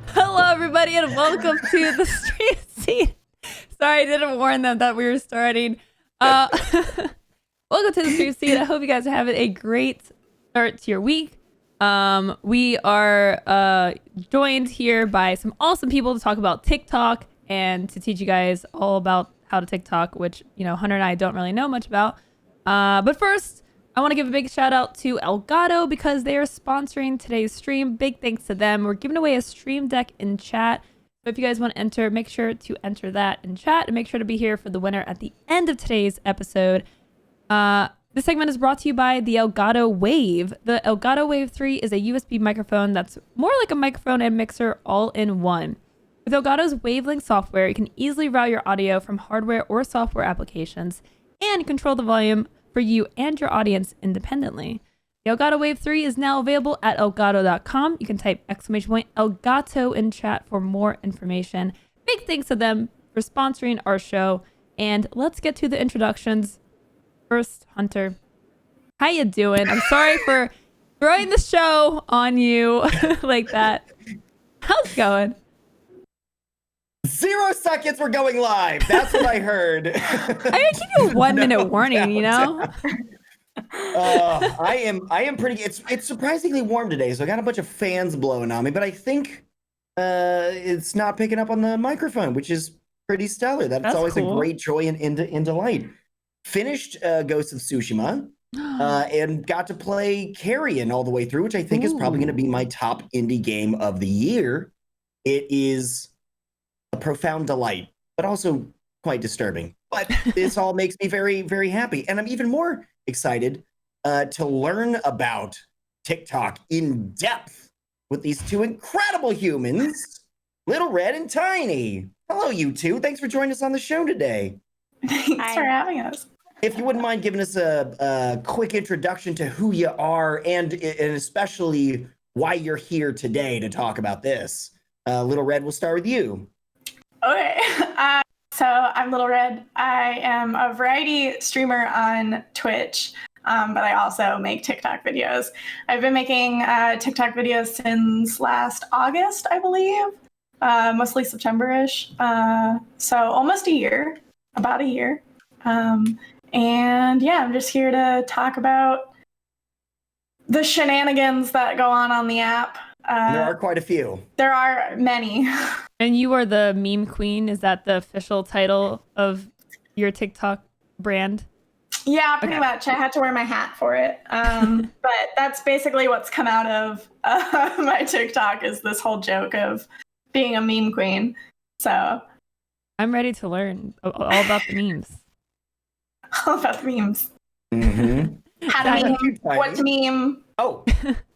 Hello, everybody, and welcome to the stream scene. Sorry, I didn't warn them that we were starting. Welcome to the stream scene. I hope you guys are having a great start to your week. We are joined here by some awesome people to talk about TikTok and to teach you guys all about how to TikTok, which, you know, Hunter and I don't really know much about. But first, I want to give a big shout out to Elgato because they are sponsoring today's stream. Big thanks to them. We're giving away a stream deck in chat. So if you guys want to enter, make sure to enter that in chat and make sure to be here for the winner at the end of today's episode. This segment is brought to you by the Elgato Wave. The Elgato Wave 3 is a USB microphone that's more like a microphone and mixer all in one. With Elgato's Wavelink software, you can easily route your audio from hardware or software applications and control the volume for you and your audience independently. The Elgato Wave 3 is now available at elgato.com. You can type !Elgato in chat for more information. Big thanks to them for sponsoring our show. And let's get to the introductions. First, Hunter, how you doing? I'm sorry for throwing the show on you like that. How's it going? 0 seconds, we're going live. That's what I heard. I mean, give you a 1 minute warning, you know? I am pretty. It's surprisingly warm today, so I got a bunch of fans blowing on me, but I think it's not picking up on the microphone, which is pretty stellar. That's always cool. A great joy and delight. Finished Ghost of Tsushima and got to play Carrion all the way through, which I think is probably going to be my top indie game of the year. It is a profound delight, but also quite disturbing. But this all makes me very, very happy. And I'm even more excited to learn about TikTok in depth with these two incredible humans, Little Red and Tiny. Hello, you two. Thanks for joining us on the show today. Thanks for having us. If you wouldn't mind giving us a quick introduction to who you are and especially why you're here today to talk about this. Little Red, we'll start with you. Okay, so I'm Little Red. I am a variety streamer on Twitch, but I also make TikTok videos. I've been making TikTok videos since last August, I believe, mostly September-ish. So almost a year, about a year. And yeah, I'm just here to talk about the shenanigans that go on the app. There are quite a few. There are many. And you are the meme queen. Is that the official title of your TikTok brand? Yeah, pretty much. I had to wear my hat for it. But that's basically what's come out of my TikTok is this whole joke of being a meme queen. So I'm ready to learn all about the memes. All about the memes. Mm-hmm. How to meme, what to meme. Oh.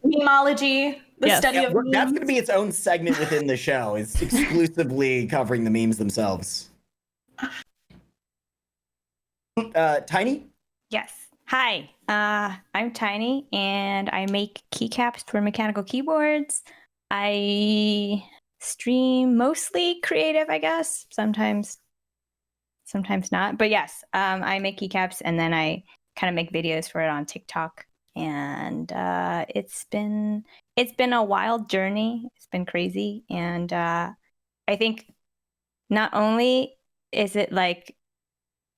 Memeology. The study of memes. That's going to be its own segment within the show. It's exclusively covering the memes themselves. Tiny? Yes. Hi, I'm Tiny, and I make keycaps for mechanical keyboards. I stream mostly creative, I guess. Sometimes not. But yes, I make keycaps, and then I kind of make videos for it on TikTok. And it's been a wild journey. It's been crazy, and I think not only is it like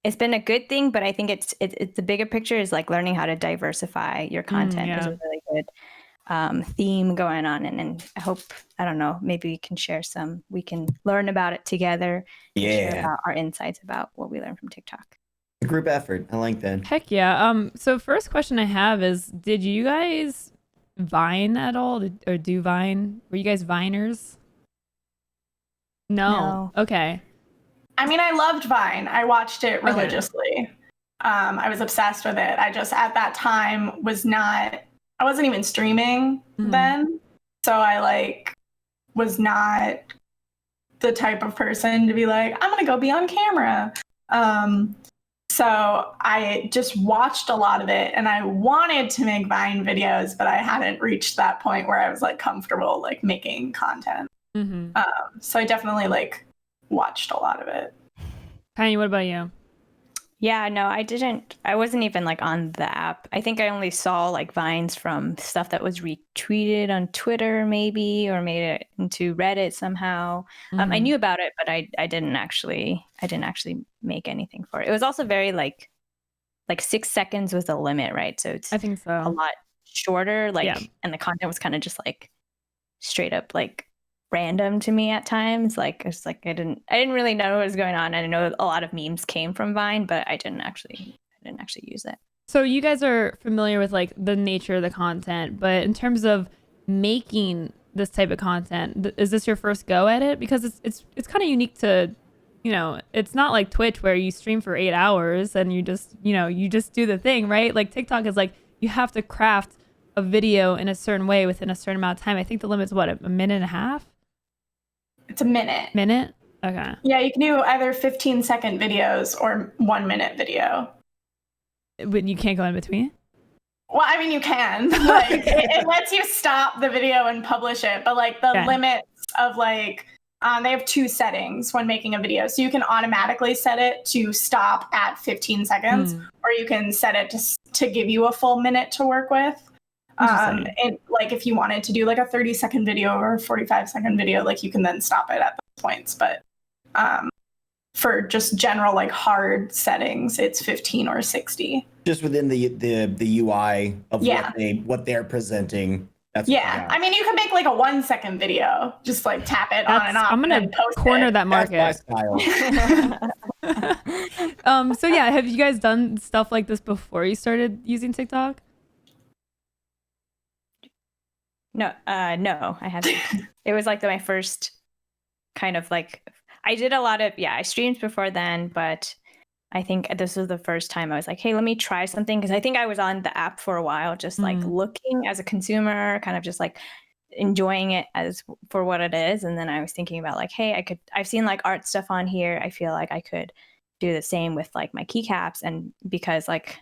it's been a good thing, but I think it's the bigger picture is like learning how to diversify your content is a really good theme going on, and I hope, I don't know, maybe we can learn about it together. Yeah, and share about our insights about what we learned from TikTok. A group effort. I like that. Heck yeah. So first question I have is, did you guys Vine at all, or do Vine? Were you guys Viners? No. Okay. I mean, I loved Vine. I watched it religiously. I was obsessed with it. I just at that time I wasn't even streaming then, so I was not the type of person to be like, I'm gonna go be on camera. So I just watched a lot of it, and I wanted to make Vine videos, but I hadn't reached that point where I was comfortable making content. So I definitely watched a lot of it. Tiny, what about you? Yeah, no, I didn't. I wasn't even like on the app. I think I only saw like vines from stuff that was retweeted on Twitter, maybe, or made it into Reddit somehow. I knew about it, but I didn't actually make anything for it. It was also very like 6 seconds was the limit, right? So it's I think so. a lot shorter, and the content was kind of just like straight up like random to me at times. Like it's like I didn't really know what was going on. And I know a lot of memes came from Vine, but I didn't actually use it. So you guys are familiar with like the nature of the content, but in terms of making this type of content, is this your first go at it? Because it's kind of unique to, it's not like Twitch where you stream for 8 hours and you just do the thing, right? Like TikTok is like you have to craft a video in a certain way within a certain amount of time. I think the limit's what, a minute and a half? It's a minute. Minute? Okay. Yeah, you can do either 15-second videos or 1 minute video. But you can't go in between? Well, I mean, you can. Like, it lets you stop the video and publish it, but like the limits of like, they have 2 settings when making a video. So you can automatically set it to stop at 15 seconds, or you can set it to give you a full minute to work with. And like if you wanted to do like a 30-second video or a 45-second video, like you can then stop it at those points. But for just general like hard settings, it's 15 or 60. Just within the UI of what they're presenting. That's I mean, you can make like a 1-second video, just like tap it on and off. I'm gonna corner that market. That's my style. So yeah, have you guys done stuff like this before you started using TikTok? No, no, I haven't. It was like my first kind of like, I did a lot of, I streamed before then, but I think this was the first time I was like, hey, let me try something. Because I think I was on the app for a while, just like looking as a consumer, kind of just like enjoying it as for what it is. And then I was thinking about like, hey, I've seen like art stuff on here. I feel like I could do the same with like my keycaps. And because like,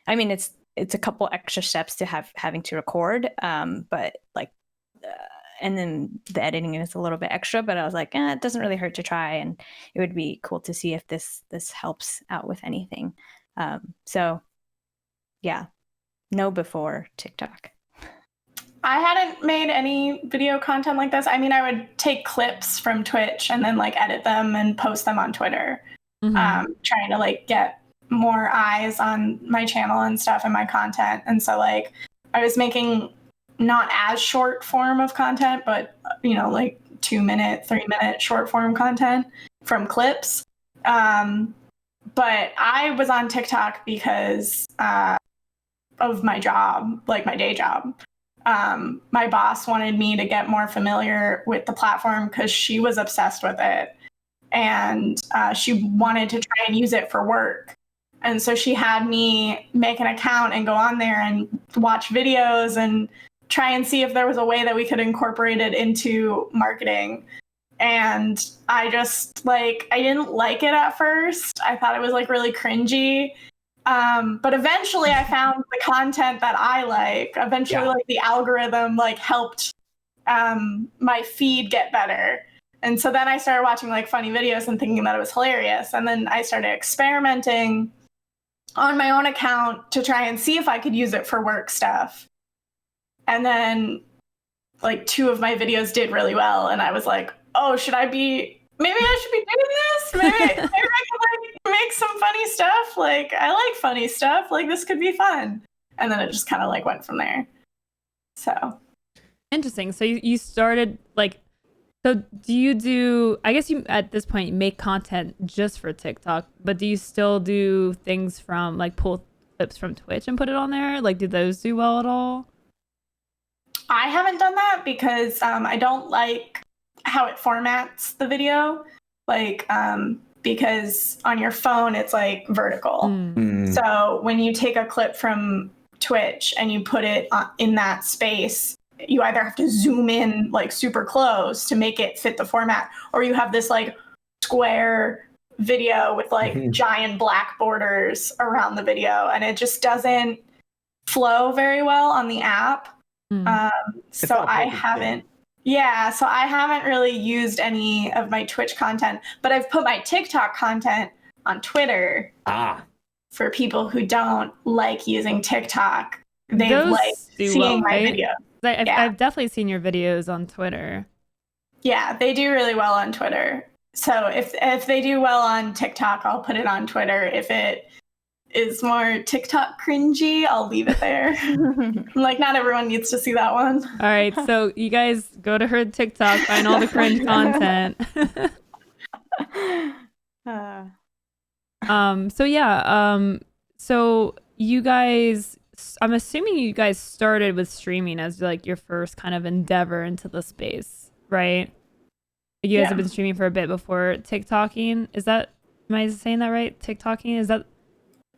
I mean, it's a couple extra steps to having to record, but like, and then the editing is a little bit extra, but I was like, it doesn't really hurt to try, and it would be cool to see if this helps out with anything. So yeah, no before TikTok. I hadn't made any video content like this. I mean, I would take clips from Twitch and then like edit them and post them on Twitter, trying to like get more eyes on my channel and stuff and my content. And so like I was making not as short form of content, but like 2-minute, 3-minute short form content from clips. But I was on TikTok because of my job, like my day job. My boss wanted me to get more familiar with the platform because she was obsessed with it, and she wanted to try and use it for work. And so she had me make an account and go on there and watch videos and try and see if there was a way that we could incorporate it into marketing. And I just I didn't like it at first. I thought it was like really cringy. But eventually I found the content that I like. Eventually like the algorithm like helped my feed get better. And so then I started watching like funny videos and thinking that it was hilarious. And then I started experimenting on my own account to try and see if I could use it for work stuff. And then like 2 of my videos did really well. And I was like, oh, maybe I should be doing this? Maybe I could like make some funny stuff. Like I like funny stuff. Like this could be fun. And then it just kind of like went from there. So interesting. So you started like, so do you I guess you at this point make content just for TikTok, but do you still do things from like pull clips from Twitch and put it on there? Like do those do well at all? I haven't done that because I don't like how it formats the video. Like, because on your phone, it's like vertical. So when you take a clip from Twitch and you put it in that space, you either have to zoom in like super close to make it fit the format, or you have this like square video with like giant black borders around the video, and it just doesn't flow very well on the app. So I haven't really used any of my Twitch content, but I've put my TikTok content on Twitter. for people who don't like using TikTok, they've Those liked do seeing well, my right? video. I've definitely seen your videos on Twitter. Yeah, they do really well on Twitter. So if they do well on TikTok, I'll put it on Twitter. If it is more TikTok cringy, I'll leave it there. Like, not everyone needs to see that one. All right, so you guys go to her TikTok, find all the cringe content. So you guys, I'm assuming you guys started with streaming as like your first kind of endeavor into the space, right? You guys have been streaming for a bit before TikToking. Am I saying that right? TikToking? Is that?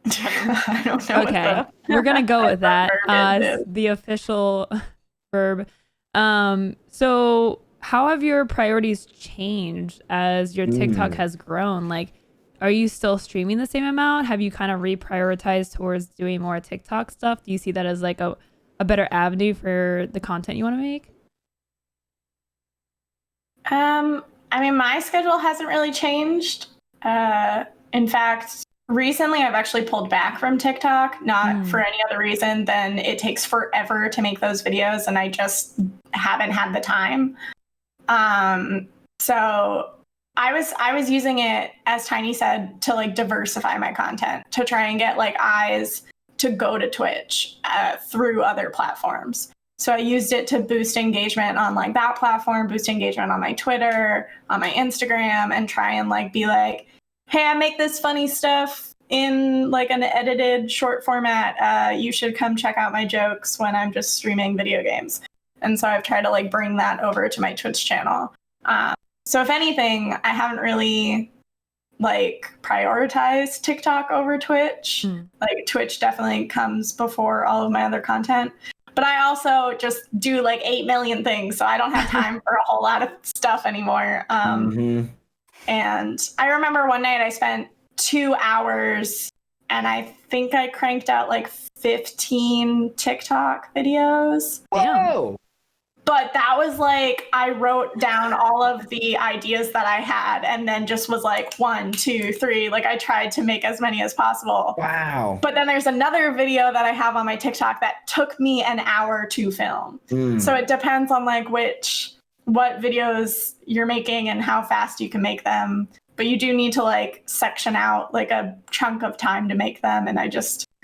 I don't know. Okay, we're gonna go with that as the official verb. So how have your priorities changed as your TikTok has grown? Like, are you still streaming the same amount? Have you kind of reprioritized towards doing more TikTok stuff? Do you see that as like a better avenue for the content you want to make? I mean, my schedule hasn't really changed. In fact, recently I've actually pulled back from TikTok, not for any other reason than it takes forever to make those videos and I just haven't had the time. So I was using it, as Tiny said, to like diversify my content, to try and get like eyes to go to Twitch through other platforms. So I used it to boost engagement on like that platform, boost engagement on my Twitter, on my Instagram, and try and like be like, hey, I make this funny stuff in like an edited short format. You should come check out my jokes when I'm just streaming video games. And so I've tried to like bring that over to my Twitch channel. So if anything, I haven't really like prioritized TikTok over Twitch. Like Twitch definitely comes before all of my other content. But I also just do like 8 million things, so I don't have time for a whole lot of stuff anymore. And I remember one night I spent 2 hours and I think I cranked out like 15 TikTok videos. Whoa! But that was like, I wrote down all of the ideas that I had and then just was like 1, 2, 3. Like I tried to make as many as possible. Wow. But then there's another video that I have on my TikTok that took me an hour to film. So it depends on like what videos you're making and how fast you can make them. But you do need to like section out like a chunk of time to make them. And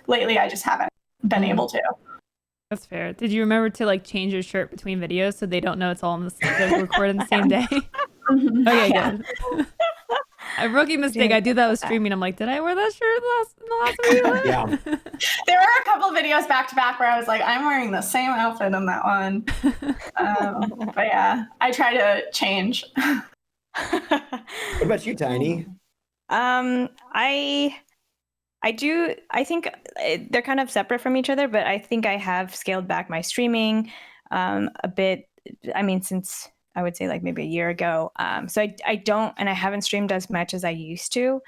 lately I just haven't been able to. That's fair. Did you remember to like change your shirt between videos so they don't know it's all recorded the same day? Okay, good. A rookie mistake. I do that with streaming. I'm like, did I wear that shirt in the last video? Yeah. There were a couple videos back to back where I was like, I'm wearing the same outfit in that one. But yeah, I try to change. What about you, Tiny? I think they're kind of separate from each other, but I think I have scaled back my streaming a bit. I mean, since I would say like maybe a year ago. So I don't, and I haven't streamed as much as I used to,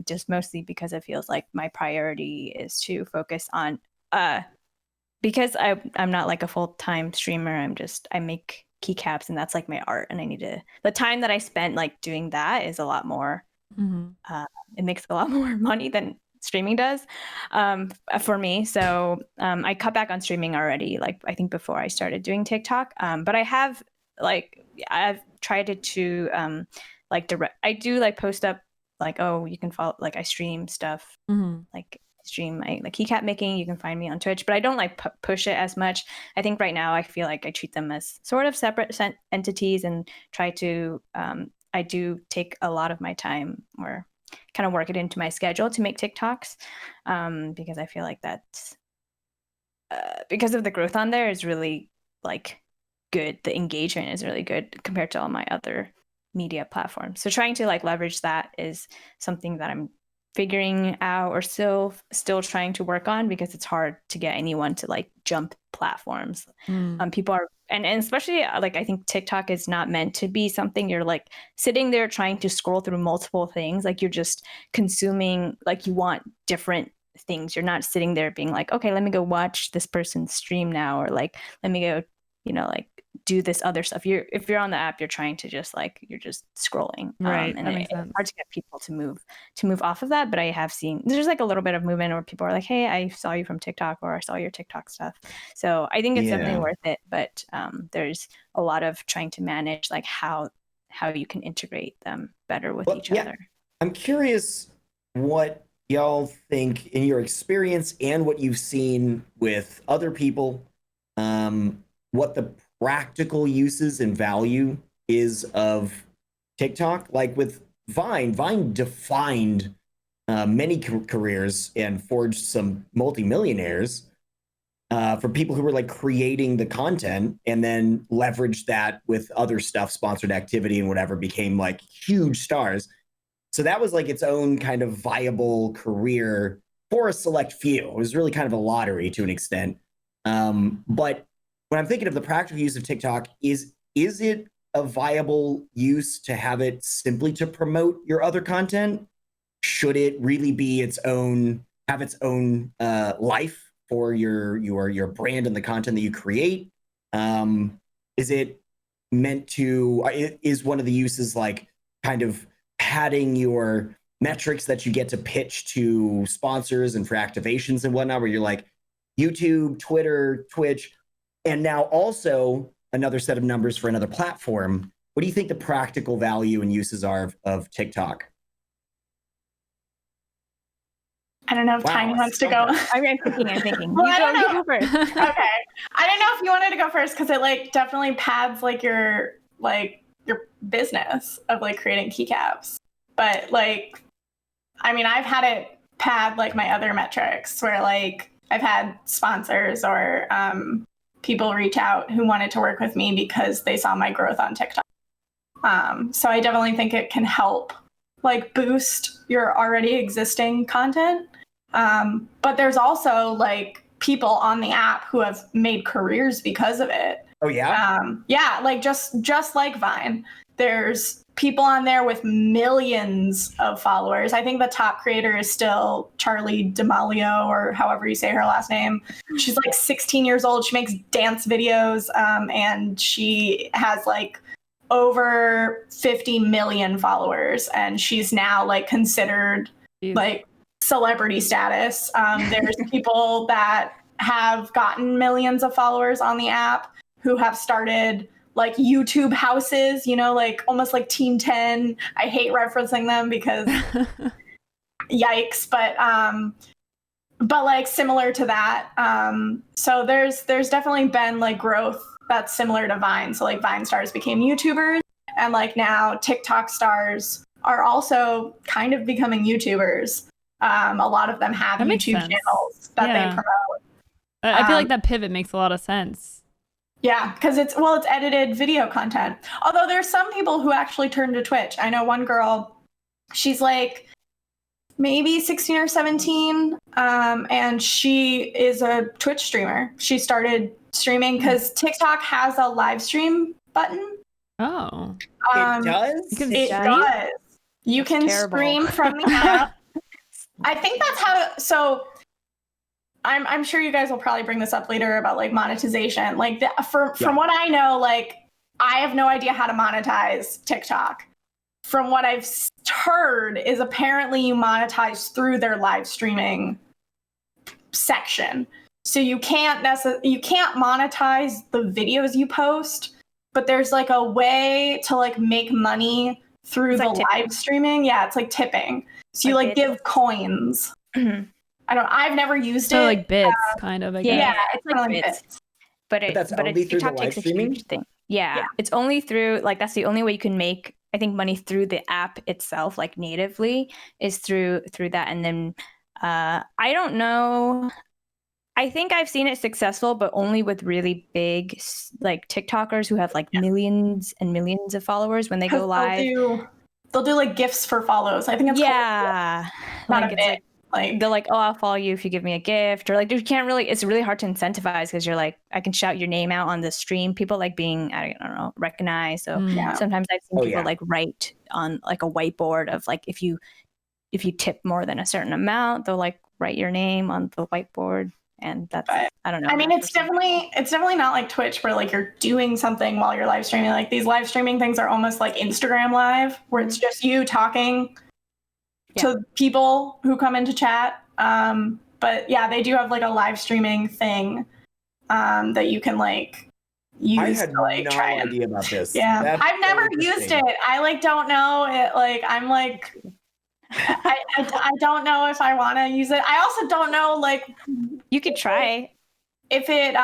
just mostly because it feels like my priority is to focus on, because I'm not like a full-time streamer. I make keycaps and that's like my art. And the time that I spent like doing that is a lot more, it makes a lot more money than streaming does for me. So I cut back on streaming already, like I think before I started doing TikTok. But I've tried to I do like post up like, oh, you can follow, like I stream stuff, like stream my like keycap making. You can find me on Twitch, but I don't like push it as much. I think right now I feel like I treat them as sort of separate entities and try to, I do take a lot of my time or kind of work it into my schedule to make TikToks, because I feel like that's because of the growth on there is really like good. The engagement is really good compared to all my other media platforms. So trying to like leverage that is something that I'm figuring out or still trying to work on, because it's hard to get anyone to like jump platforms. People are, and especially like I think TikTok is not meant to be something you're like sitting there trying to scroll through multiple things. Like you're just consuming, like you want different things. You're not sitting there being like, okay, let me go watch this person's stream now, or like let me go like do this other stuff. If you're on the app, you're trying to just you're just scrolling, right? And that makes sense. It's hard to get people to move off of that. But I have seen there's a little bit of movement where people are like, hey, I saw you from TikTok, or I saw your TikTok stuff. So I think it's definitely worth it. But there's a lot of trying to manage how you can integrate them better with each other. I'm curious what y'all think in your experience and what you've seen with other people, what the practical uses and value is of TikTok. Like with Vine defined many careers and forged some multimillionaires for people who were creating the content and then leveraged that with other stuff, sponsored activity and whatever, became huge stars. So that was its own kind of viable career for a select few. It was really kind of a lottery to an extent. But when I'm thinking of the practical use of TikTok, is it a viable use to have it simply to promote your other content? Should it really be have its own life for your brand and the content that you create? Is it meant to? Is one of the uses kind of padding your metrics that you get to pitch to sponsors and for activations and whatnot, where you're YouTube, Twitter, Twitch, and now also another set of numbers for another platform? What do you think the practical value and uses are of TikTok? I don't know if Tiny wants to go. I'm thinking. Well, you go first. Okay. I don't know if you wanted to go first because it definitely pads your business of creating keycaps. But I've had it pad my other metrics where I've had sponsors or people reach out who wanted to work with me because they saw my growth on TikTok. So I definitely think it can help boost your already existing content. But there's also people on the app who have made careers because of it. Oh yeah? Just like Vine, there's people on there with millions of followers. I think the top creator is still Charlie D'Amelio, or however you say her last name. She's 16 years old. She makes dance videos, and she has over 50 million followers, and she's now considered celebrity status. There's people that have gotten millions of followers on the app who have started YouTube houses, almost like Team 10. I hate referencing them because yikes, but similar to that. So there's definitely been growth that's similar to Vine. So Vine stars became YouTubers, and now TikTok stars are also kind of becoming YouTubers. A lot of them have YouTube channels that they promote. I feel that pivot makes a lot of sense. Yeah, because it's edited video content. Although there's some people who actually turn to Twitch. I know one girl, she's maybe 16 or 17, and she is a Twitch streamer. She started streaming because TikTok has a live stream button. Oh. It does? It does. You can stream from the app. I think that's so I'm sure you guys will probably bring this up later about monetization. From what I know, I have no idea how to monetize TikTok. From what I've heard is apparently you monetize through their live streaming section. So you can't monetize the videos you post, but there's a way to make money through the live streaming. Yeah, it's tipping. So you give coins. I've never used it. So bits, kind of, I guess. Yeah, it's kind of bits. But that's only through the live streaming? Thing. Yeah, it's only through, that's the only way you can make, I think, money through the app itself, natively, is through that. And then I don't know. I think I've seen it successful, but only with really big, TikTokers who have millions and millions of followers when they go live. They'll do gifts for follows. I think it's not a bit. They're oh, I'll follow you if you give me a gift, or you can't really. It's really hard to incentivize because you're I can shout your name out on the stream. People being, I don't know, recognized. So sometimes I've seen people write on a whiteboard of if you tip more than a certain amount, they'll write your name on the whiteboard. and that's But, I don't know. I mean, it's definitely not like Twitch where like you're doing something while you're live streaming. Like these live streaming things are almost like Instagram Live, where it's just you talking to people who come into chat. But yeah, they do have like a live streaming thing that you can like use. I had to, like, no try and, idea about this. Yeah, That's I've never so used it. I like don't know it. Like I'm like. I don't know if I want to use it. I also don't know like you could try if it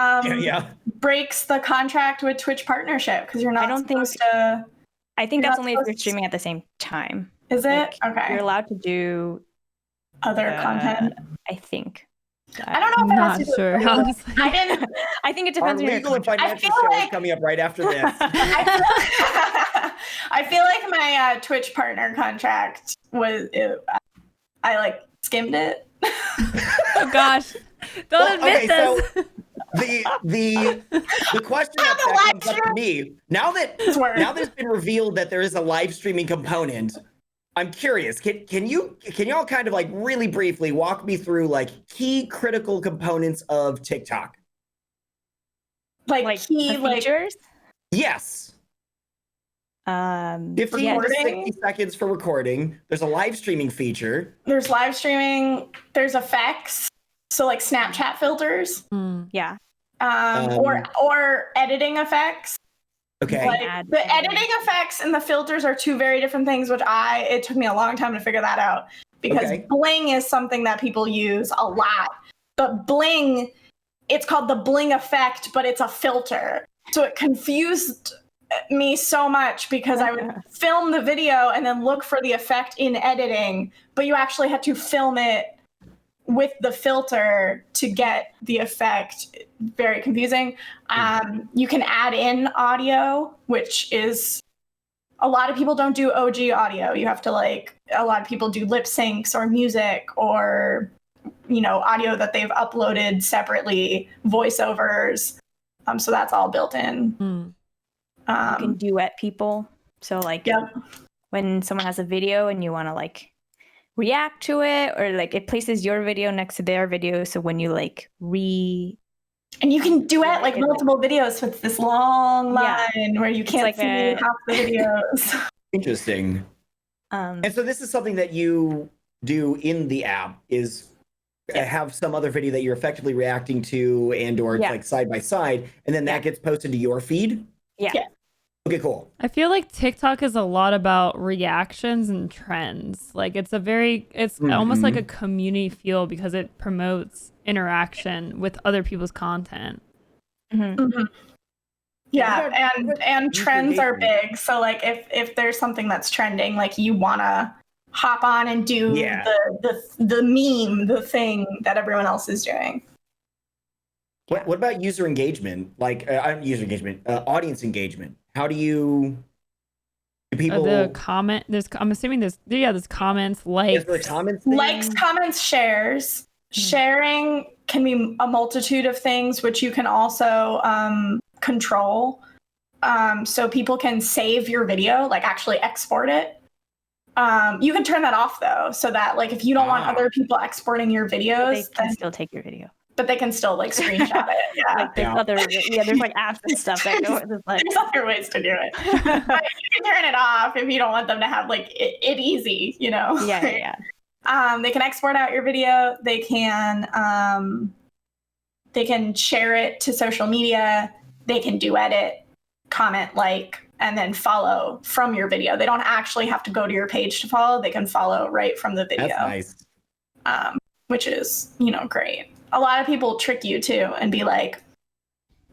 breaks the contract with Twitch partnership because you're not supposed to. I think that's only if you're streaming at the same time. Is it? Okay. You're allowed to do other content. I think. I don't know if I'm not sure. Honestly. I didn't. I think it Our depends on legal and your financial show is coming up right after this. I feel like my Twitch partner contract was. I like skimmed it. Oh gosh! Don't admit this. So the question that comes up to me now that it's been revealed that there is a live streaming component, I'm curious. Can y'all kind of like really briefly walk me through like key critical components of TikTok? Like key features? Yes. 15 to 60 seconds for recording. There's a live streaming feature. There's live streaming. There's effects. So like Snapchat filters. Yeah. Or editing effects. Okay. Like, the editing effects and the filters are two very different things, which it took me a long time to figure that out because bling is something that people use a lot. But bling, it's called the bling effect, but it's a filter. So it confused me so much because I would film the video and then look for the effect in editing, but you actually had to film it with the filter to get the effect. Very confusing. You can add in audio, which is a lot of people don't do OG audio. You have to a lot of people do lip syncs or music or, audio that they've uploaded separately, voiceovers. So that's all built in. You can duet people. So when someone has a video and you want to react to it, or it places your video next to their video. So when you and you can duet multiple videos. So it's this long line where you can't see half the videos. Interesting. And so this is something that you do in the app is have some other video that you're effectively reacting to and or it's side by side, and then that gets posted to your feed. Yeah. Okay, cool. I feel like TikTok is a lot about reactions and trends. It's almost like a community feel because it promotes interaction with other people's content. Yeah, and trends are big. So if there's something that's trending, you want to hop on and do the meme, the thing that everyone else is doing. What about user engagement? Audience engagement. How do people the comment? I'm assuming there's comments, likes. Is there comments thing? Likes, comments, shares. Sharing can be a multitude of things, which you can also control. So people can save your video, actually export it. You can turn that off though, so that if you don't want other people exporting your videos, they can still take your video. But they can still screenshot it. Yeah. There's apps and stuff that go. There's other ways to do it. But you can turn it off if you don't want them to have it easy, Yeah. They can export out your video. They can share it to social media. They can duet it, comment, and then follow from your video. They don't actually have to go to your page to follow. They can follow right from the video. That's nice. Which is, great. A lot of people trick you too and be like,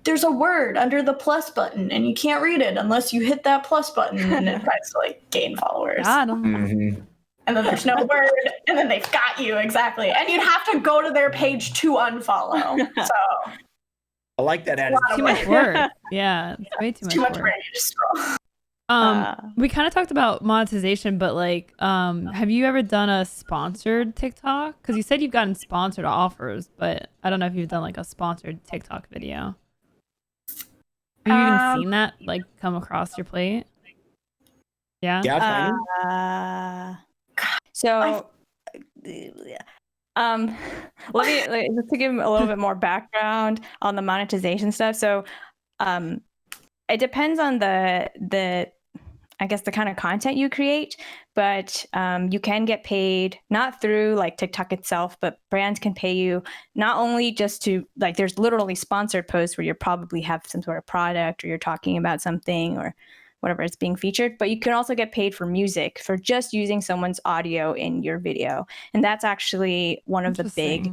there's a word under the plus button and you can't read it unless you hit that plus button, and it tries to gain followers. Mm-hmm. And then there's no word, and then they've got you, exactly. And you'd have to go to their page to unfollow. So I like that attitude. Too much work. Yeah, it's way too much work. You just scroll. We kind of talked about monetization, but have you ever done a sponsored TikTok? Because you said you've gotten sponsored offers, but I don't know if you've done a sponsored TikTok video. Have you even seen that come across your plate? Yeah. Yeah. So Um, let me just to give a little bit more background on the monetization stuff. So, it depends on the I guess the kind of content you create, but you can get paid not through like TikTok itself, but brands can pay you not only just to like, there's literally sponsored posts where you probably have some sort of product or you're talking about something or whatever is being featured, but you can also get paid for music for just using someone's audio in your video. And that's actually one of the big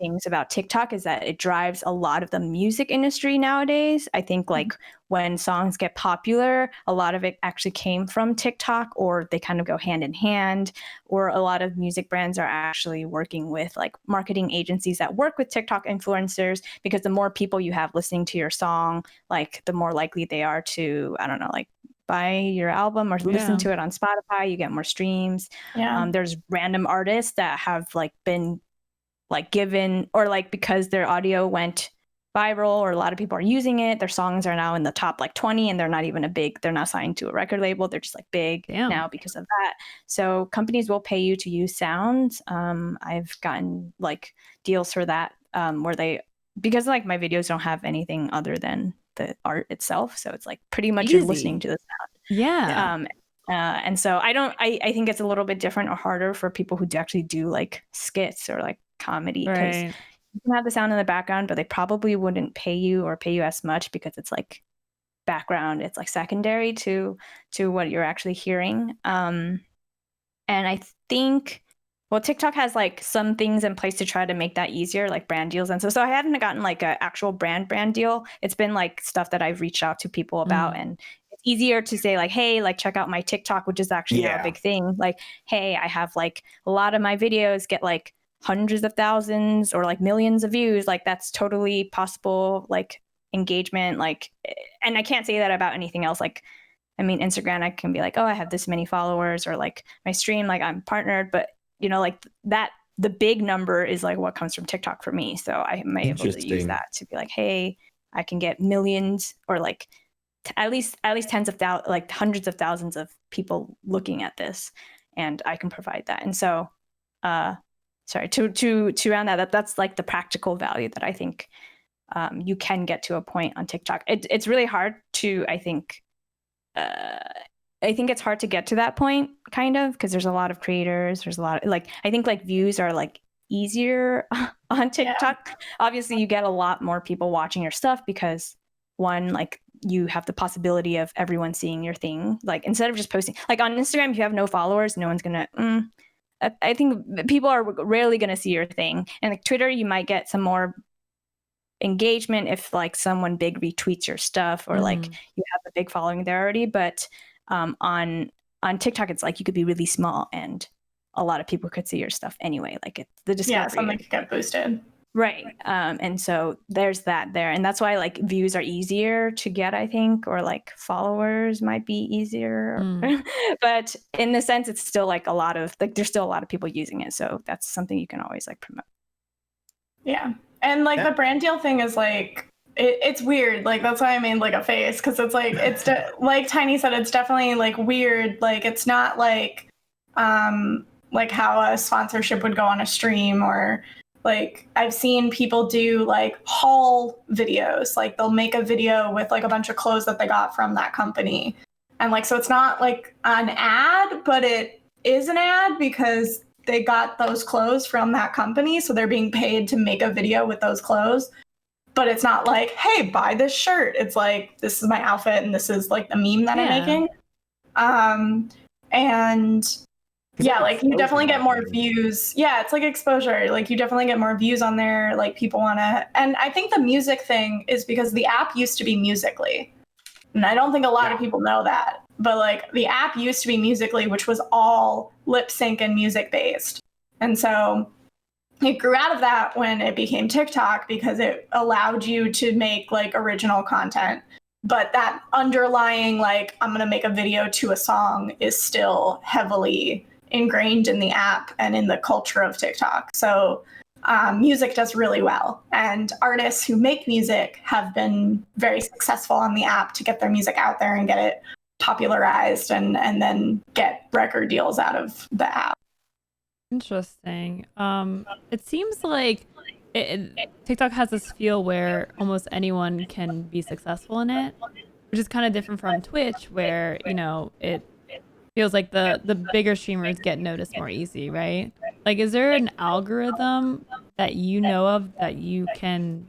things about TikTok is that it drives a lot of the music industry nowadays. I think like when songs get popular, a lot of it actually came from TikTok, or they kind of go hand in hand, or a lot of music brands are actually working with like marketing agencies that work with TikTok influencers, because the more people you have listening to your song, like the more likely they are to, I don't know, like buy your album or listen to it on Spotify. You get more streams. There's random artists that have like been like given, or like because their audio went viral or a lot of people are using it, their songs are now in the top like 20 and they're not even they're not signed to a record label. They're just like big now because of that. So companies will pay you to use sounds. I've gotten like deals for that where because like my videos don't have anything other than the art itself. So it's like pretty much you're listening to the sound. And so I think it's a little bit different or harder for people who actually do like skits or like comedy, because you can have the sound in the background, but they probably wouldn't pay you or pay you as much because it's like background, it's like secondary to what you're actually hearing. And I think, well, TikTok has like some things in place to try to make that easier, like brand deals. And so I haven't gotten like an actual brand deal. It's been like stuff that I've reached out to people about, and it's easier to say like, hey, like check out my TikTok, which is actually now a big thing. Like, hey, I have like a lot of my videos get like hundreds of thousands or like millions of views. Like that's totally possible, like engagement, like, and I can't say that about anything else. Like, I mean, Instagram, I can be like, oh, I have this many followers, or like my stream, like I'm partnered, but you know, like that, the big number is like what comes from TikTok for me. So I may be able to use that to be like, hey, I can get millions or like at least tens of thousands, like hundreds of thousands of people looking at this, and I can provide that. And so, sorry, to round that's like the practical value that I think you can get to a point on TikTok. It's really hard to, I think it's hard to get to that point, kind of, because there's a lot of creators. There's a lot of, like, I think like views are like easier on TikTok. Obviously, you get a lot more people watching your stuff because one, like you have the possibility of everyone seeing your thing. Like instead of just posting, like on Instagram, if you have no followers, no one's gonna. I think people are rarely gonna see your thing. And like Twitter, you might get some more engagement if like someone big retweets your stuff, or like you have a big following there already. But on TikTok, it's like you could be really small and a lot of people could see your stuff anyway. Like it's the discovery. Something could get boosted. Right. And so there's that there. And that's why like views are easier to get, I think, or like followers might be easier. But in the sense, it's still like a lot of, like, there's still a lot of people using it. So that's something you can always like promote. Yeah. And like the brand deal thing is like, it's weird. Like that's why I made like a face, because it's like, like Tiny said, it's definitely like weird. Like it's not like how a sponsorship would go on a stream, or like I've seen people do like haul videos. Like they'll make a video with like a bunch of clothes that they got from that company. And like, so it's not like an ad, but it is an ad because they got those clothes from that company. So they're being paid to make a video with those clothes. But it's not like, hey, buy this shirt. It's like, this is my outfit and this is like the meme that I'm making. And yeah, like you definitely get more views. Yeah, it's like exposure. Like you definitely get more views on there. Like people want to, and I think the music thing is because the app used to be Musical.ly. And I don't think a lot of people know that. But like the app used to be Musical.ly, which was all lip sync and music based. And so it grew out of that when it became TikTok, because it allowed you to make like original content. But that underlying, like, I'm going to make a video to a song is still heavily ingrained in the app and in the culture of TikTok. So music does really well. And artists who make music have been very successful on the app to get their music out there and get it popularized and then get record deals out of the app. Interesting. It seems like TikTok has this feel where almost anyone can be successful in it, which is kind of different from Twitch, where it feels like the bigger streamers get noticed more easy, right? Like, is there an algorithm that you know of that you can,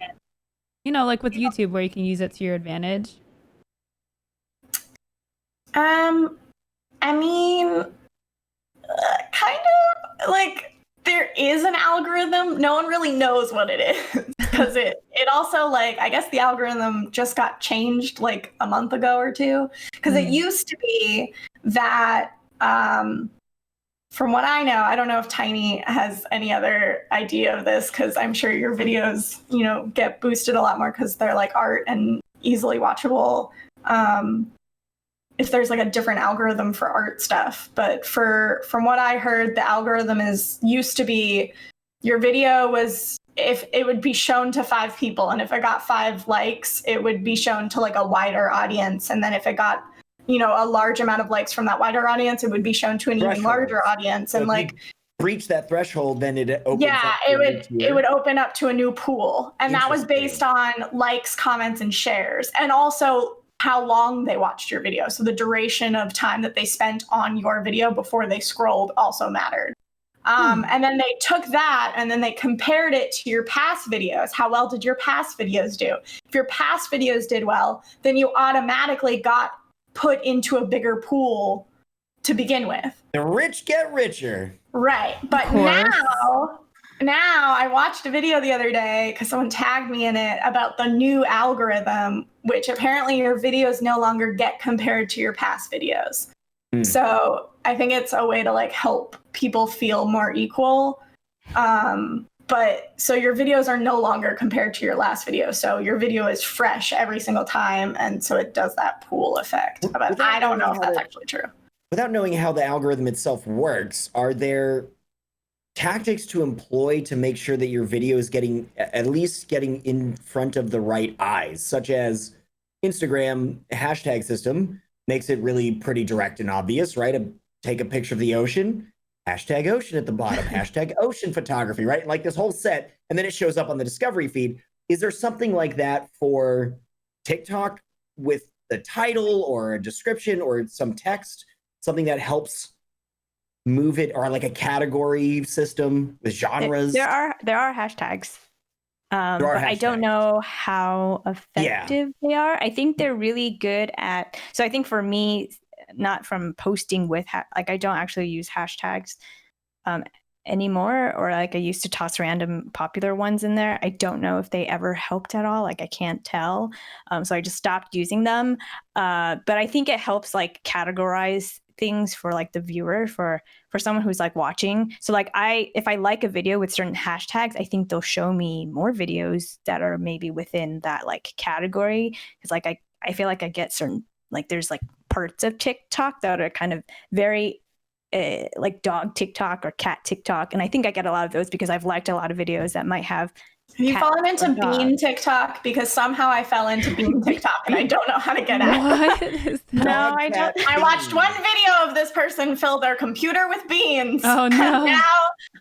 like with YouTube, where you can use it to your advantage? I mean, kind of like there is an algorithm. No one really knows what it is because it also, like, I guess the algorithm just got changed like a month ago or two, because it used to be that from what I know, I don't know if Tiny has any other idea of this, because I'm sure your videos, get boosted a lot more because they're like art and easily watchable. If there's like a different algorithm for art stuff, but from what I heard, the algorithm used to be your video was, if it would be shown to 5 people, and if it got 5 likes, it would be shown to like a wider audience, and then if it got a large amount of likes from that wider audience, it would be shown to an even larger audience. So and like reach that threshold, then it opens up it would open up to a new pool, and that was based on likes, comments, and shares, and also how long they watched your video. So the duration of time that they spent on your video before they scrolled also mattered. And then they took that and then they compared it to your past videos. How well did your past videos do? If your past videos did well, then you automatically got put into a bigger pool to begin with. The rich get richer. Right. But now I watched a video the other day because someone tagged me in it about the new algorithm, which apparently your videos no longer get compared to your past videos. So I think it's a way to like help people feel more equal. But so your videos are no longer compared to your last video. So your video is fresh every single time. And so it does that pool effect. But I don't know if that's actually true. Without knowing how the algorithm itself works, are there tactics to employ to make sure that your video is at least getting in front of the right eyes, such as Instagram hashtag system makes it really pretty direct and obvious, right? Take a picture of the ocean, hashtag ocean at the bottom, hashtag ocean photography, right? Like this whole set, and then it shows up on the discovery feed. Is there something like that for TikTok with the title or a description or some text, something that helps move it, or like a category system with genres? There are hashtags. But I don't know how effective they are. I think they're really good at, so I think for me, not from posting with, like I don't actually use hashtags anymore, or like I used to toss random popular ones in there. I don't know if they ever helped at all. Like I can't tell. So I just stopped using them. But I think it helps like categorize things for like the viewer, for someone who's like watching. So like if I like a video with certain hashtags, I think they'll show me more videos that are maybe within that like category. Because like I feel like I get certain, like there's like parts of TikTok that are kind of very like dog TikTok or cat TikTok, and I think I get a lot of those because I've liked a lot of videos that might have. Have you fallen into bean TikTok? Because somehow I fell into bean TikTok and I don't know how to get out. What is that? No, I don't. I watched one video of this person fill their computer with beans. Oh no. And now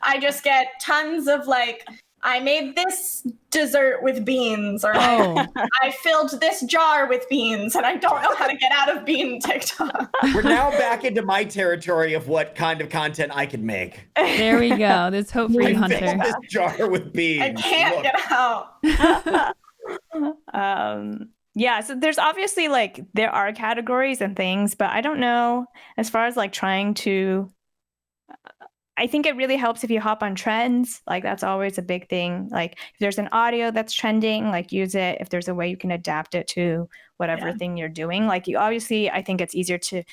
I just get tons of like, I made this dessert with beans, or I filled this jar with beans, and I don't know how to get out of bean TikTok. We're now back into my territory of what kind of content I can make. There we go. There's hope for you, Hunter. Filled this jar with beans. I can't get out. Yeah, so there's obviously like there are categories and things, but I don't know as far as like trying to. I think it really helps if you hop on trends. Like that's always a big thing. Like if there's an audio that's trending, like use it. If there's a way you can adapt it to whatever thing you're doing, like you obviously, I think it's easier to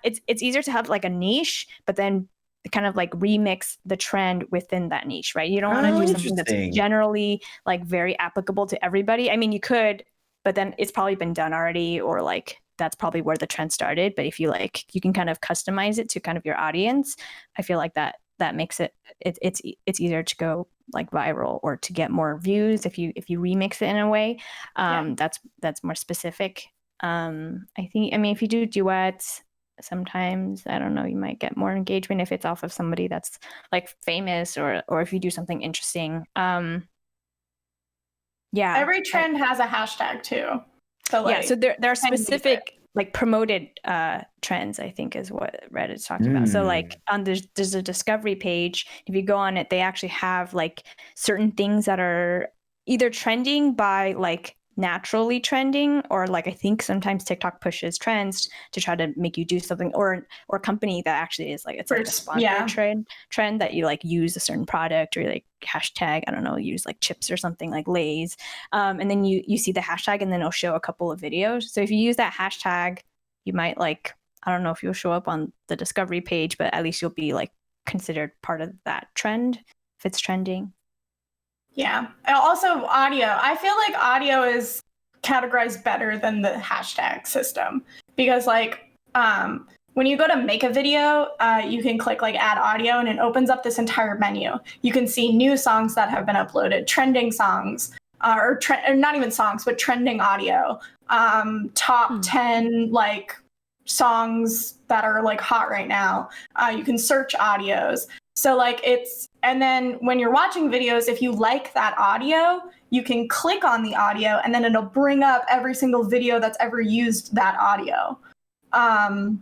it's easier to have like a niche, but then kind of like remix the trend within that niche, right? You don't want to do something that's generally like very applicable to everybody. I mean, you could, but then it's probably been done already, or like that's probably where the trend started. But if you like, you can kind of customize it to kind of your audience. I feel like that makes it's easier to go like viral or to get more views if you remix it in a way that's more specific. I mean, if you do duets, sometimes, I don't know, you might get more engagement if it's off of somebody that's like famous or if you do something interesting. Yeah. Every trend has a hashtag too. So like, yeah, so there are specific like promoted trends, I think is what Reddit's talking about. So like there's a discovery page. If you go on it, they actually have like certain things that are either trending by like naturally trending, or like I think sometimes TikTok pushes trends to try to make you do something, or a company that actually is like, it's like a sponsored trend that you like use a certain product or like hashtag, I don't know, use like chips or something like Lay's, and then you see the hashtag and then it'll show a couple of videos. So if you use that hashtag, you might like, I don't know if you'll show up on the discovery page, but at least you'll be like considered part of that trend if it's trending. Yeah. And also audio. I feel like audio is categorized better than the hashtag system, because like when you go to make a video, you can click like add audio and it opens up this entire menu. You can see new songs that have been uploaded, trending songs, or not even songs, but trending audio, top 10 like songs that are like hot right now. You can search audios. So like and then when you're watching videos, if you like that audio, you can click on the audio and then it'll bring up every single video that's ever used that audio. And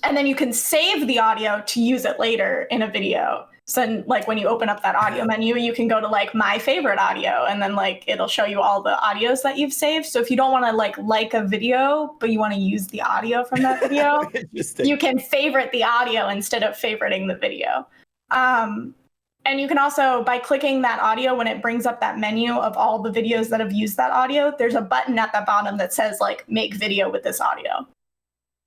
then you can save the audio to use it later in a video. So like when you open up that audio menu, you can go to like my favorite audio and then like it'll show you all the audios that you've saved. So if you don't want to like a video, but you want to use the audio from that video, you can favorite the audio instead of favoriting the video. And you can also, by clicking that audio, when it brings up that menu of all the videos that have used that audio, there's a button at the bottom that says like make video with this audio.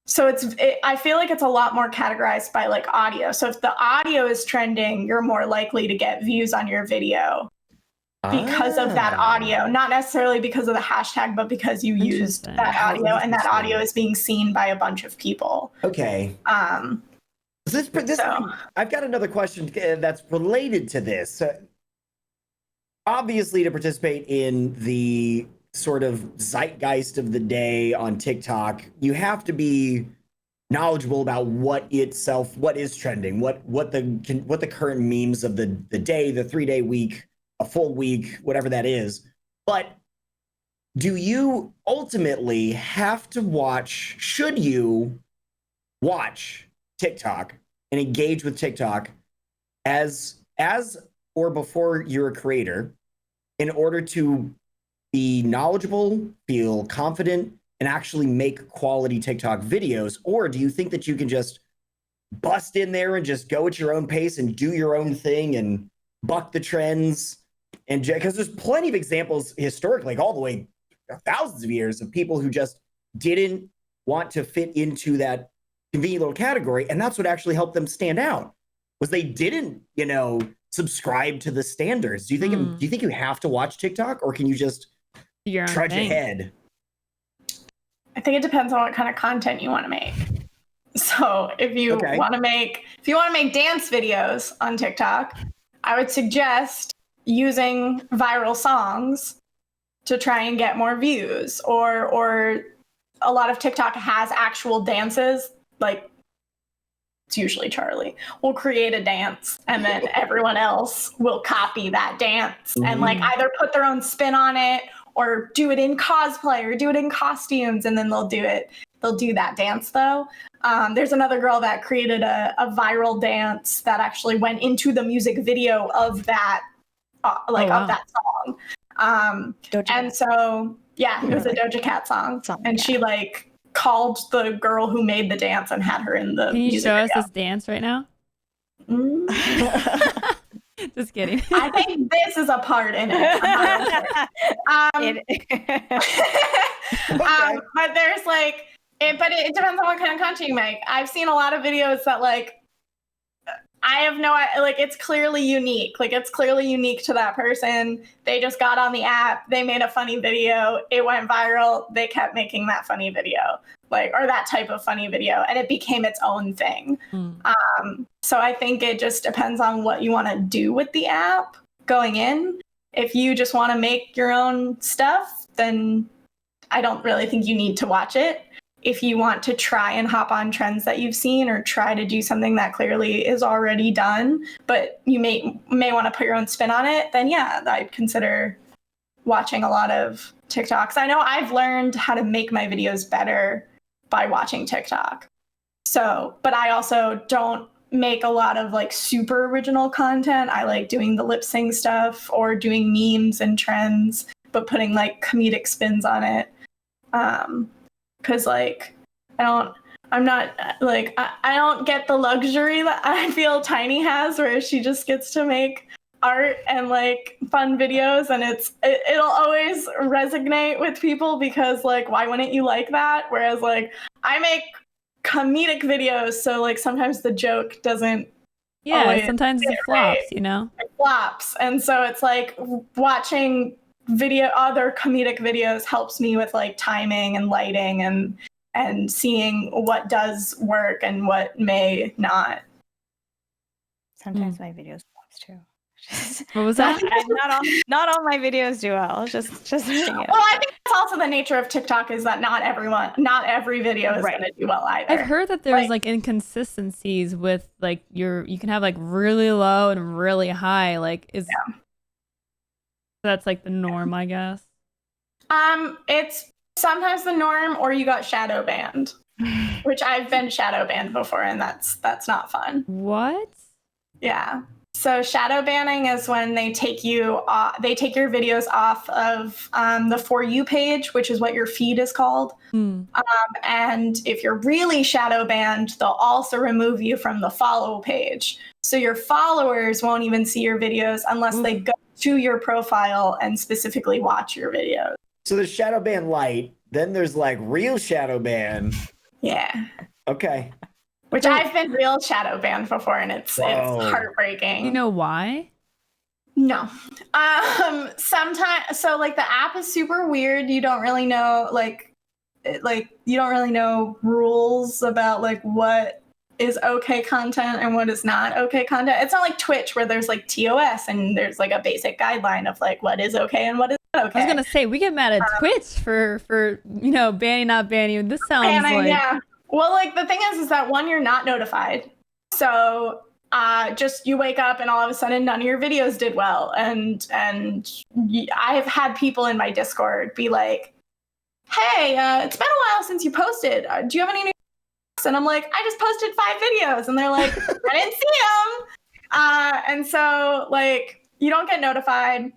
So I feel like it's a lot more categorized by like audio. So if the audio is trending, you're more likely to get views on your video because of that audio, not necessarily because of the hashtag, but because you used that audio and that audio is being seen by a bunch of people. Okay. I've got another question that's related to this. Obviously, to participate in the sort of zeitgeist of the day on TikTok, you have to be knowledgeable about what is trending, what the current memes of the day, the 3-day week, a full week, whatever that is. But do you ultimately have to watch? Should you watch TikTok and engage with TikTok as or before you're a creator in order to be knowledgeable, feel confident, and actually make quality TikTok videos? Or do you think that you can just bust in there and just go at your own pace and do your own thing and buck the trends? And because there's plenty of examples historically, like all the way thousands of years, of people who just didn't want to fit into that convenient little category, and that's what actually helped them stand out, was they didn't, subscribe to the standards. Do you think you have to watch TikTok, or can you just trudge ahead? I think it depends on what kind of content you want to make. So if you want to make dance videos on TikTok, I would suggest using viral songs to try and get more views, or a lot of TikTok has actual dances. Like, it's usually Charlie will create a dance and then everyone else will copy that dance and like either put their own spin on it or do it in cosplay or do it in costumes, and then they'll do that dance though. There's another girl that created a viral dance that actually went into the music video of that of that song. And so it was a Doja Cat song, and she like called the girl who made the dance and had her in the Can you music show video. us this dance right now? Just kidding. I think this is a part in it. But there's like, but it depends on what kind of content you make. I've seen a lot of videos that like, I have no, like, it's clearly unique. Like, it's clearly unique to that person. They just got on the app. They made a funny video. It went viral. They kept making that funny video, like, or that type of funny video, and it became its own thing. So I think it just depends on what you want to do with the app going in. If you just want to make your own stuff, then I don't really think you need to watch it. if you want to try and hop on trends that you've seen or try to do something that clearly is already done, but you may want to put your own spin on it, then yeah, I'd consider watching a lot of TikToks. I know I've learned how to make my videos better by watching TikTok. So, but I also don't make a lot of like super original content. I like doing the lip sync stuff or doing memes and trends, but putting like comedic spins on it. Cause like, I'm not like, I don't get the luxury that I feel Tiny has where she just gets to make art and like fun videos, and it'll always resonate with people because like, why wouldn't you like that? Whereas like I make comedic videos, so like sometimes the joke doesn't sometimes it flops, you know? It flops. And so it's like watching other comedic videos helps me with like timing and lighting and seeing what does work and what may not. Sometimes my videos flops too. What was that? Not all my videos do well. Just well, I think that's also the nature of TikTok is that not every video is going to do well either. I've heard that there's like inconsistencies with like you can have like really low and really high. Like that's like the norm, I guess. It's sometimes the norm, or you got shadow banned, which I've been shadow banned before, and that's not fun. What? Yeah. So shadow banning is when they take your videos off of the For You page, which is what your feed is called. And if you're really shadow banned, they'll also remove you from the follow page. So your followers won't even see your videos unless they go to your profile and specifically watch your videos. So there's shadow ban light, then there's like real shadow ban. Yeah. Okay. Which I've been real shadow banned before, and it's heartbreaking. You know why? No. Sometimes, so like the app is super weird. You don't really know you don't really know rules about like what is okay content and what is not okay content. It's not like Twitch where there's like TOS and there's like a basic guideline of like what is okay and what is not okay. I was gonna say we get mad at Twitch for banning, not banning. This sounds like yeah. Well, like the thing is that one, you're not notified. So just you wake up and all of a sudden none of your videos did well. And I have had people in my Discord be like, hey, it's been a while since you posted. Do you have any new videos? And I'm like, I just posted 5 videos. And they're like, I didn't see them. And so like you don't get notified.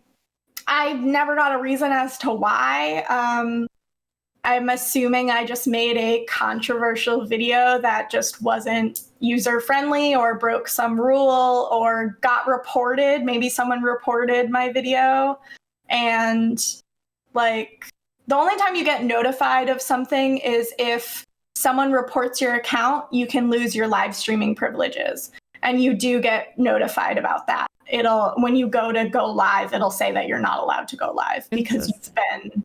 I never got a reason as to why. I'm assuming I just made a controversial video that just wasn't user-friendly or broke some rule or got reported. Maybe someone reported my video. And like the only time you get notified of something is if someone reports your account, you can lose your live streaming privileges. And you do get notified about that. When you go live, it'll say that you're not allowed to go live because you've been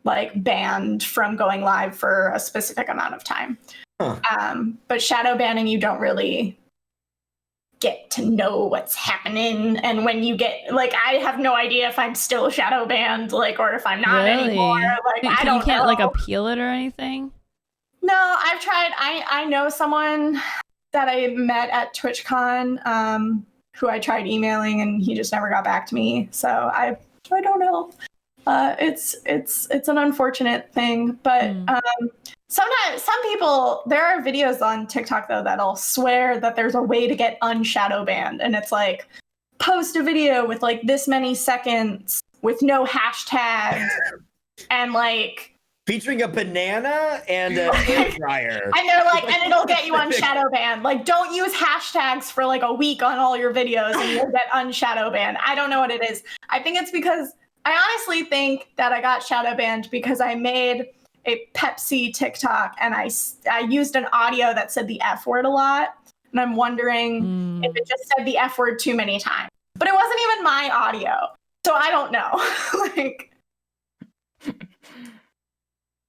like banned from going live for a specific amount of time. But shadow banning, you don't really get to know what's happening. And when you get like, I have no idea if I'm still shadow banned, like, or if I'm not anymore. Like, I don't know. You can't like appeal it or anything? No, I've tried. I know someone that I met at TwitchCon, who I tried emailing and he just never got back to me. So I don't know. It's an unfortunate thing, but sometimes some people, there are videos on TikTok though that'll swear that there's a way to get unshadow banned, and it's like post a video with like this many seconds with no hashtags and like featuring a banana and an air fryer. And they're like, and it'll get you unshadow banned. Like, don't use hashtags for like a week on all your videos and you'll get unshadow banned. I don't know what it is. I think it's because I honestly think that I got shadow banned because I made a Pepsi TikTok and I used an audio that said the F word a lot. And I'm wondering if it just said the F word too many times. But it wasn't even my audio. So I don't know. Like,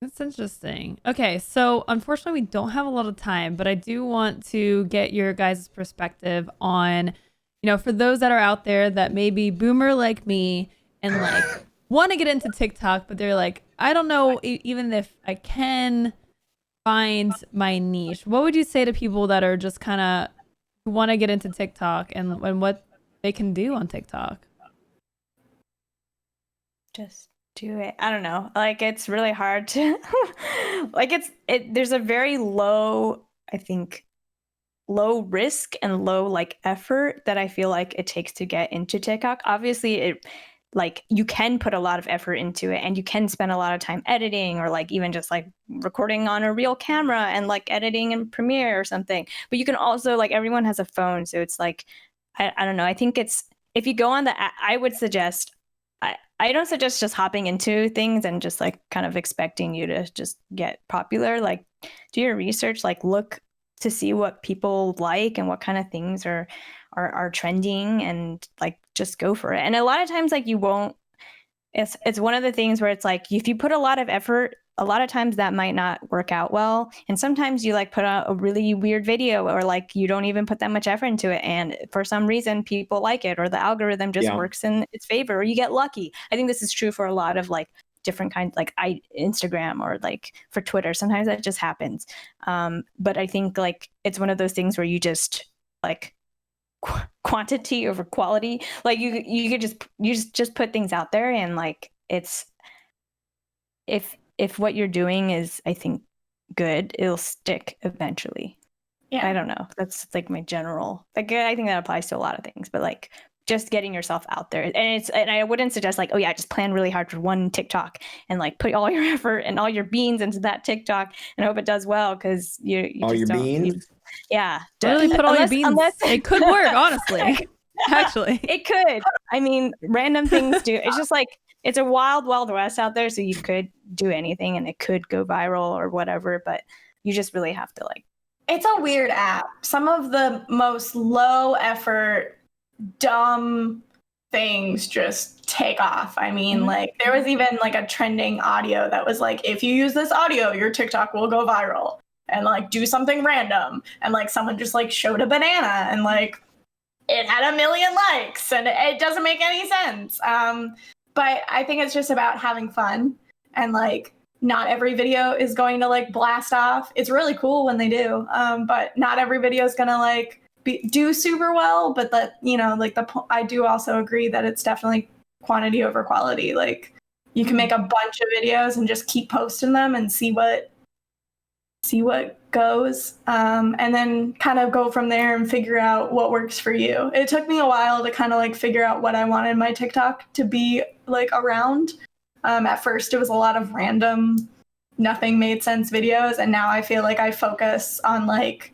that's interesting. Okay, so unfortunately we don't have a lot of time, but I do want to get your guys' perspective on, for those that are out there that may be boomer like me and like want to get into TikTok, but they're like, I don't know even if I can. find my niche, what would you say to people that are just kind of want to get into TikTok and what they can do on TikTok? Just do it. I don't know. Like, it's really hard to like there's a very low, I think, low risk and low like effort that I feel like it takes to get into TikTok. Obviously, it like you can put a lot of effort into it and you can spend a lot of time editing or like even just like recording on a real camera and like editing in Premiere or something. But you can also like everyone has a phone, so it's like I don't know. I think it's if you go on the I would suggest I don't suggest just hopping into things and just like kind of expecting you to just get popular. Like do your research, like look to see what people like and what kind of things are trending and like just go for it. And a lot of times like you won't it's one of the things where it's like if you put a lot of effort, a lot of times that might not work out well. And sometimes you like put out a really weird video or like you don't even put that much effort into it. And for some reason people like it or the algorithm just works in its favor or you get lucky. I think this is true for a lot of like different kinds, like Instagram or like for Twitter. Sometimes that just happens. But I think like it's one of those things where you just like quantity over quality. Like you could just put things out there and like it's if what you're doing is I think good, it'll stick eventually. Yeah. I don't know. That's like my general like I think that applies to a lot of things, but like just getting yourself out there. And I wouldn't suggest like, oh yeah, just plan really hard for one TikTok and like put all your effort and all your beans into that TikTok and hope it does well because you all just your don't, beans. Yeah. Really put all your beans. It could work, honestly. Actually. It could. I mean, random things do. It's just like it's a wild, wild west out there. So you could do anything and it could go viral or whatever, but you just really have to like. It's a weird app. Some of the most low effort, dumb things just take off. I mean, like there was even like a trending audio that was like, if you use this audio, your TikTok will go viral. And like do something random. And like someone just like showed a banana and like it had 1 million likes and it doesn't make any sense. But I think it's just about having fun and like not every video is going to like blast off. It's really cool when they do, but not every video is gonna like do super well. But that, you know, like I do also agree that it's definitely quantity over quality. Like you can make a bunch of videos and just keep posting them and see what goes, and then kind of go from there and figure out what works for you. It took me a while to kind of like figure out what I wanted my TikTok to be like around. At first it was a lot of random, nothing made sense videos, and now I feel like I focus on like,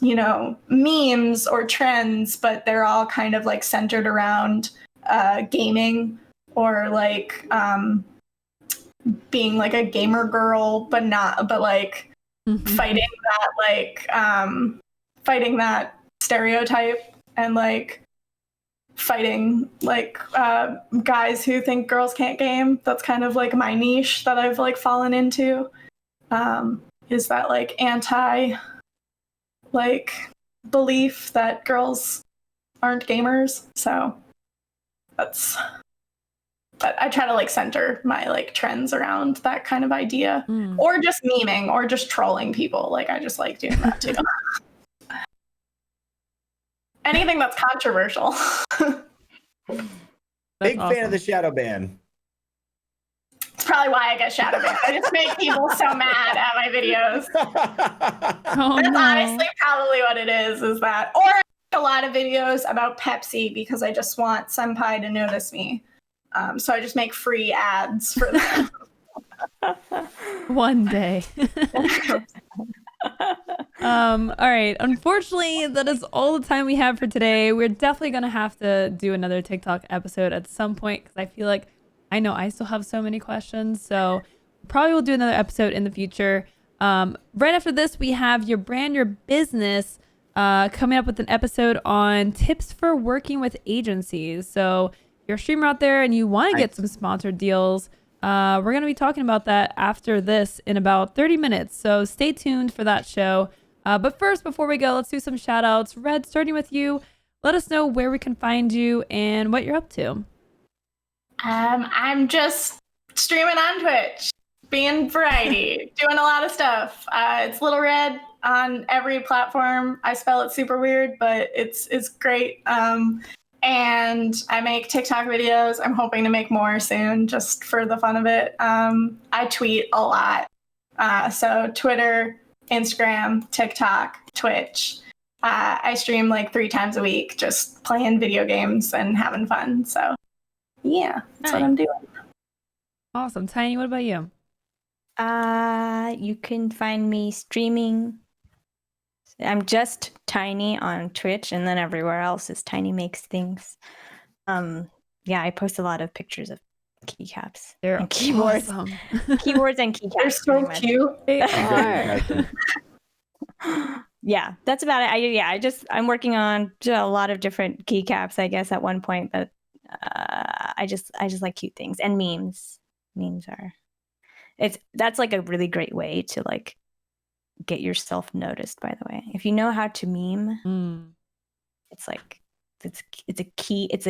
you know, memes or trends, but they're all kind of like centered around gaming or like being like a gamer girl, but like fighting that stereotype and like fighting like guys who think girls can't game. That's kind of like my niche that I've like fallen into, is that like anti like belief that girls aren't gamers. So but I try to like center my like trends around that kind of idea, or just memeing or just trolling people. Like I just like doing that too. Anything that's controversial. Big fan of the shadow ban. It's probably why I get shadow banned. I just make people so mad at my videos. That's honestly probably what it is that. Or I make a lot of videos about Pepsi because I just want Senpai to notice me. So I just make free ads for them. One day. All right. Unfortunately, that is all the time we have for today. We're definitely going to have to do another TikTok episode at some point because I feel like I know I still have so many questions. So probably we'll do another episode in the future. Right after this, we have Your Brand, Your Business coming up with an episode on tips for working with agencies. So you're a streamer out there and you want to get some sponsored deals, we're going to be talking about that after this in about 30 minutes. So stay tuned for that show. But first, before we go, let's do some shout outs. Red, starting with you, let us know where we can find you and what you're up to. I'm just streaming on Twitch. being variety, doing a lot of stuff. It's Little Red on every platform. I spell it super weird, but it's great. And I make TikTok videos. I'm hoping to make more soon, just for the fun of it. I tweet a lot. So Twitter, Instagram, TikTok, Twitch. I stream like 3 times a week, just playing video games and having fun. So yeah, that's what I'm doing. Awesome. Tiny, what about you? You can find me streaming. I'm just Tiny on Twitch, and then everywhere else is Tiny Makes Things. Yeah, I post a lot of pictures of keycaps. They're and keyboards. Awesome. Keyboards and keycaps. They're so cute. They are. Yeah, that's about it. I'm working on a lot of different keycaps, I guess, at one point, but I just like cute things and memes. Memes are that's like a really great way to like get yourself noticed, by the way. If you know how to meme, it's like it's a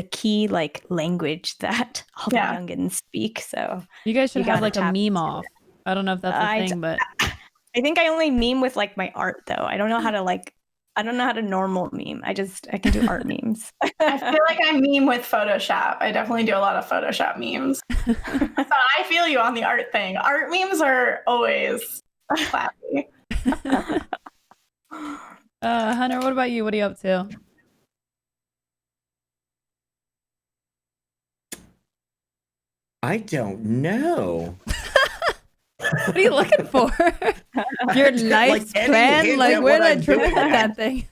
key like language that all the youngins speak. So you guys should have like a meme off. I don't know if that's a thing, but I think I only meme with like my art though. I don't know how to normal meme. I can do art memes. I feel like I meme with Photoshop. I definitely do a lot of Photoshop memes. So I feel you on the art thing. Art memes are always classy. Hunter, what about you? What are you up to? I don't know. What are you looking for? Your life's plan? Like, where did I dribble that thing?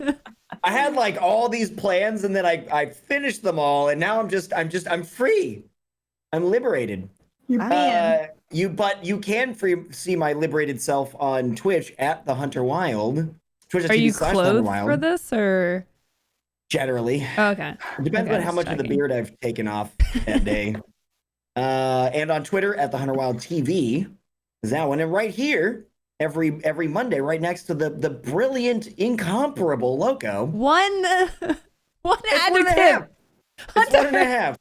I had like all these plans, and then I finished them all, and now I'm free. I'm liberated. Man. But you can see my liberated self on Twitch at the Hunter Wild. Are you clothed for this, or generally? Oh, okay. It depends on how much of the beard I've taken off that day. And on Twitter at the Hunter Wild TV is that one, and right here every Monday, right next to the brilliant, incomparable logo. One adjective. 1.5. It's 1.5.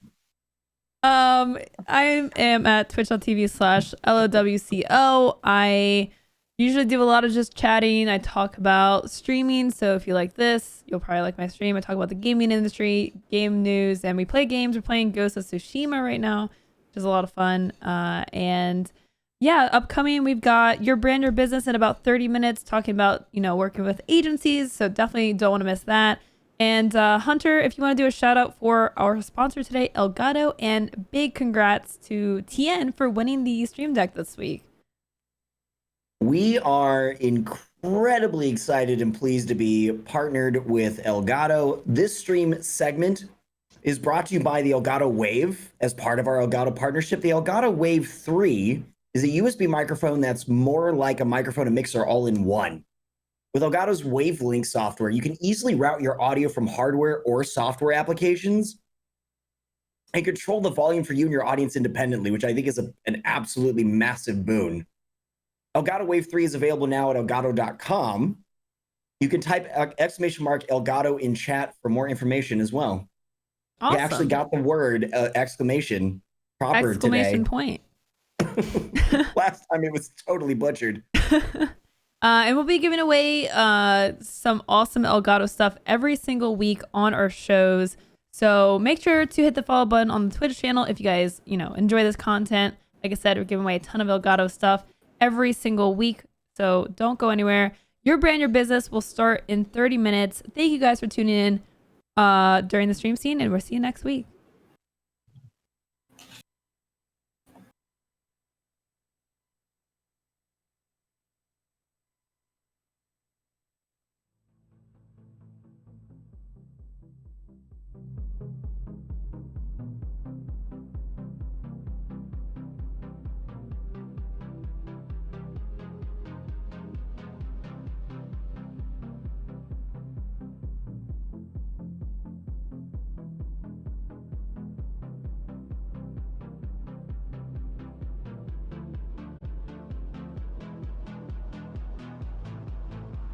I am at twitch.tv/LOWCO. I usually do a lot of just chatting. I talk about streaming. So if you like this, you'll probably like my stream. I talk about the gaming industry, game news, and we play games. We're playing Ghost of Tsushima right now, which is a lot of fun. And yeah, upcoming, we've got Your Brand, Your Business in about 30 minutes, talking about, working with agencies. So definitely don't want to miss that. And Hunter, if you want to do a shout out for our sponsor today, Elgato, and big congrats to Tien for winning the Stream Deck this week. We are incredibly excited and pleased to be partnered with Elgato. This stream segment is brought to you by the Elgato Wave as part of our Elgato partnership. The Elgato Wave 3 is a USB microphone that's more like a microphone and mixer all in one. With Elgato's Wavelink software, you can easily route your audio from hardware or software applications and control the volume for you and your audience independently, which I think is an absolutely massive boon. Elgato Wave 3 is available now at elgato.com. You can type !Elgato in chat for more information as well. Awesome. You actually got the word exclamation proper exclamation today. Point. Last time it was totally butchered. And we'll be giving away some awesome Elgato stuff every single week on our shows. So make sure to hit the follow button on the Twitch channel if you guys, enjoy this content. Like I said, we're giving away a ton of Elgato stuff every single week. So don't go anywhere. Your Brand, Your Business will start in 30 minutes. Thank you guys for tuning in during the stream scene, and we'll see you next week.